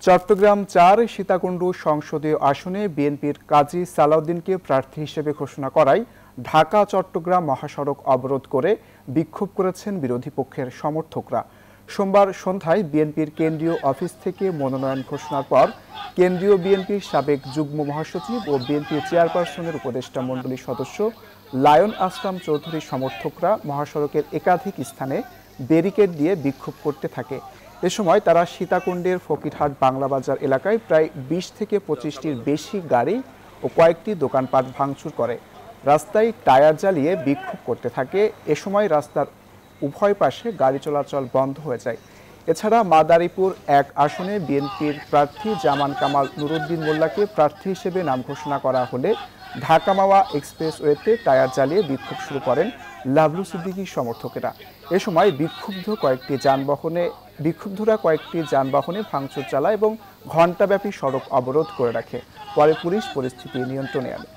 চট্টগ্রাম ৪ সীতাকুণ্ড সংসদীয় আসনে বিএনপির কাজী সালাউদ্দিনকে প্রার্থী হিসেবে ঘোষণা করায় ঢাকা-চট্টগ্রাম মহাসড়ক অবরোধ করে বিক্ষোভ করেছেন বিরোধী পক্ষের সমর্থকরা। সোমবার সন্ধ্যায় বিএনপির কেন্দ্রীয় অফিস থেকে মনোনয়ন ঘোষণার পর কেন্দ্রীয় বিএনপির সাবেক যুগ্ম মহাসচিব ও বিএনপি চেয়ারপারসনের উপদেষ্টা মণ্ডলীর সদস্য লায়ন আসলাম চৌধুরীর সমর্থকরা মহাসড়কের একাধিক স্থানে ব্যারিকেড দিয়ে বিক্ষোভ করতে থাকে। এ সময় তারা সীতাকুণ্ডের ফকিরহাট বাংলাবাজার এলাকায় প্রায় ২০ থেকে ২৫টির বেশি গাড়ি ও কয়েকটি দোকানপাট ভাঙচুর করে রাস্তায় টায়ার জ্বালিয়ে বিক্ষোভ করতে থাকে। এ সময় রাস্তার উভয় পাশে গাড়ি চলাচল বন্ধ হয়ে যায়। এছাড়া মাদারীপুর ১ আসনে বিএনপির প্রার্থী জামান কামাল নুরুদ্দিন মোল্লাকে প্রার্থী হিসেবে নাম ঘোষণা করা হলে ঢাকা মাওয়া এক্সপ্রেসওয়েতে টায়ার জ্বালিয়ে বিক্ষোভ শুরু করেন লাবলু সিদ্দিকীর সমর্থকেরা। এ সময় বিক্ষুব্ধরা কয়েকটি যানবাহনে ভাঙচুর চালায় এবং ঘণ্টাব্যাপী সড়ক অবরোধ করে রাখে। পরে পুলিশ পরিস্থিতি নিয়ন্ত্রণে আনে।